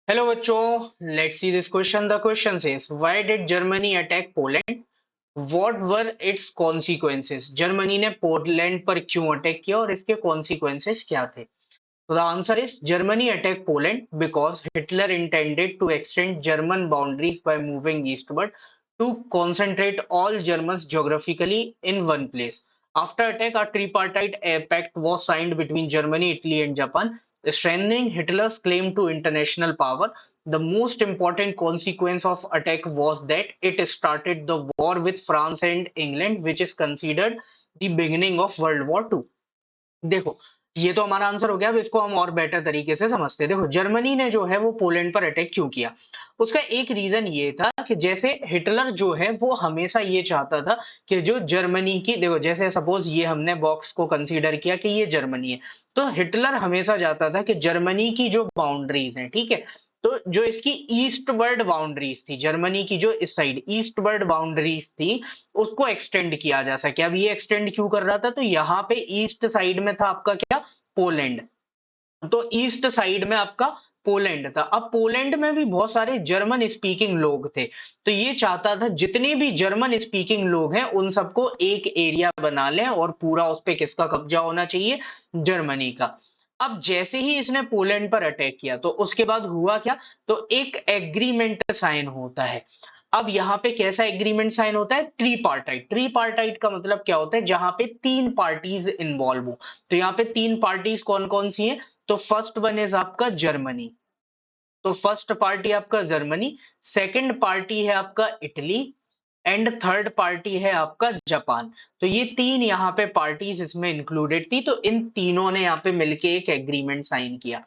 Hello बच्चों, let's see this question. The question says, why did Germany attack Poland? What were its consequences? Germany ने Poland पर क्यों attack किया और इसके consequences क्या थे? So the answer is Germany attacked Poland because Hitler intended to extend German boundaries by moving eastward to concentrate all Germans geographically in one place. After attack, a tripartite pact was signed between Germany, Italy, and Japan, strengthening Hitler's claim to international power. The most important consequence of attack was that it started the war with France and England, which is considered the beginning of World War II. देखो, ये तो हमारा answer हो गया। अब इसको हम और बेटर तरीके से समझते हैं। देखो, जर्मनी ने जो है वो पोलैंड पर अटैक क्यों किया? उसका एक रीजन ये था कि जैसे हिटलर जो है वो हमेशा ये चाहता था कि जो जर्मनी की, देखो जैसे सपोज ये हमने बॉक्स को कंसीडर किया कि ये जर्मनी है, तो हिटलर हमेशा चाहता था कि जर्मनी की जो बाउंड्रीज हैं, ठीक है, तो जो इसकी ईस्टवर्ड बाउंड्रीज थी, जर्मनी की जो इस साइड ईस्टवर्ड बाउंड्रीज थी, उसको एक्सटेंड किया जा सके। अब ये एक्सटेंड क्यों कर रहा था? तो यहाँ पे ईस्ट साइड में था आपका क्या? पोलैंड। तो ईस्ट साइड में आपका पोलैंड था। अब पोलैंड में भी बहुत सारे जर्मन स्पीकिंग लोग थे, तो ये चाहता था जितने भी जर्मन स्पीकिंग लोग हैं उन सबको एक एरिया बना लें और पूरा उस पे किसका कब्जा होना चाहिए? जर्मनी का। अब जैसे ही इसने पोलैंड पर अटैक किया तो उसके बाद हुआ क्या? तो एक एग्रीमेंट साइन होता है। अब यहाँ पे कैसा एग्रीमेंट साइन होता है? ट्रीपार्टाइट। ट्रीपार्टाइट का मतलब क्या होता है? जहां पे तीन पार्टीज इन्वॉल्व हो। तो यहाँ पे तीन पार्टीज कौन कौन सी हैं? तो फर्स्ट वन इज आपका जर्मनी। तो फर्स्ट पार्टी आपका जर्मनी, सेकंड पार्टी है आपका इटली, एंड थर्ड पार्टी है आपका जापान। तो ये तीन यहाँ पे पार्टीज इसमें इंक्लूडेड थी। तो इन तीनों ने यहाँ पे मिलके एक एग्रीमेंट साइन किया।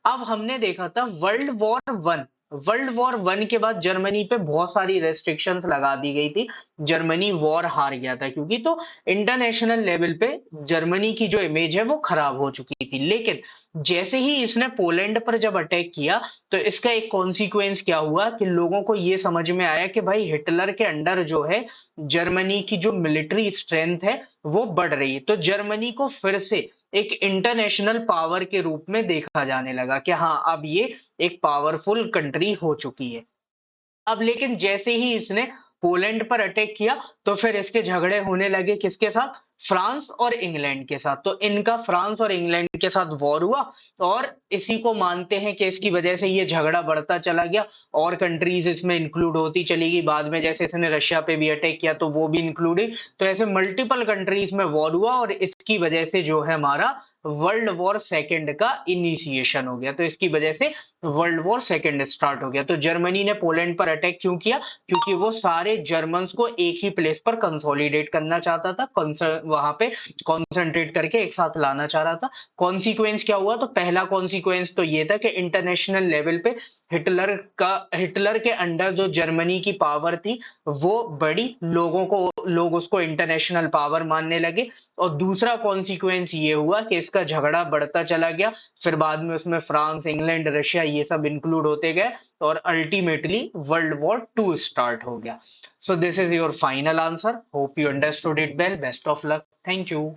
अब हमने देखा था वर्ल्ड वॉर वन के बाद जर्मनी पे बहुत सारी रेस्ट्रिक्शंस लगा दी गई थी। जर्मनी वॉर हार गया था क्योंकि, तो इंटरनेशनल लेवल पे जर्मनी की जो इमेज है वो खराब हो चुकी थी। लेकिन जैसे ही इसने पोलैंड पर जब अटैक किया तो इसका एक कॉन्सिक्वेंस क्या हुआ कि लोगों को ये समझ में आया कि भाई हिटलर के अंडर जो है जर्मनी की जो मिलिट्री स्ट्रेंथ है वो बढ़ रही है। तो जर्मनी को फिर से एक इंटरनेशनल पावर के रूप में देखा जाने लगा कि हाँ, अब ये एक पावरफुल कंट्री हो चुकी है। अब लेकिन जैसे ही इसने पोलैंड पर अटैक किया तो फिर इसके झगड़े होने लगे किसके साथ? फ्रांस और इंग्लैंड के साथ। तो इनका फ्रांस और इंग्लैंड के साथ वॉर हुआ और इसी को मानते हैं कि इसकी वजह से ये झगड़ा बढ़ता चला गया और कंट्रीज इसमें इंक्लूड होती चली गई। बाद में जैसे इसने रशिया पे भी अटैक किया तो वो भी इंक्लूड हुई। तो ऐसे मल्टीपल कंट्रीज में वॉर हुआ और इसकी वजह से जो है हमारा वर्ल्ड वॉर सेकेंड का इनिशिएशन हो गया। तो इसकी वजह से वर्ल्ड वॉर सेकेंड स्टार्ट हो गया। तो जर्मनी ने पोलैंड पर अटैक क्यों किया? क्योंकि वो सारे जर्मन्स को एक ही प्लेस पर कंसोलिडेट करना चाहता था, वहां पे कॉन्सेंट्रेट करके एक साथ लाना चाह रहा था। कॉन्सिक्वेंस क्या हुआ? तो पहला कॉन्सिक्वेंस तो ये था कि इंटरनेशनल लेवल पे हिटलर के अंडर जो जर्मनी की पावर थी वो बड़ी, लोग उसको इंटरनेशनल पावर मानने लगे। और दूसरा कॉन्सिक्वेंस ये हुआ कि इसका झगड़ा बढ़ता चला गया। फिर बाद में उसमें फ्रांस, इंग्लैंड, रशिया ये सब इंक्लूड होते गए और ultimately world war two start हो गया। So this is your final answer. Hope you understood it well. Best of luck. Thank you.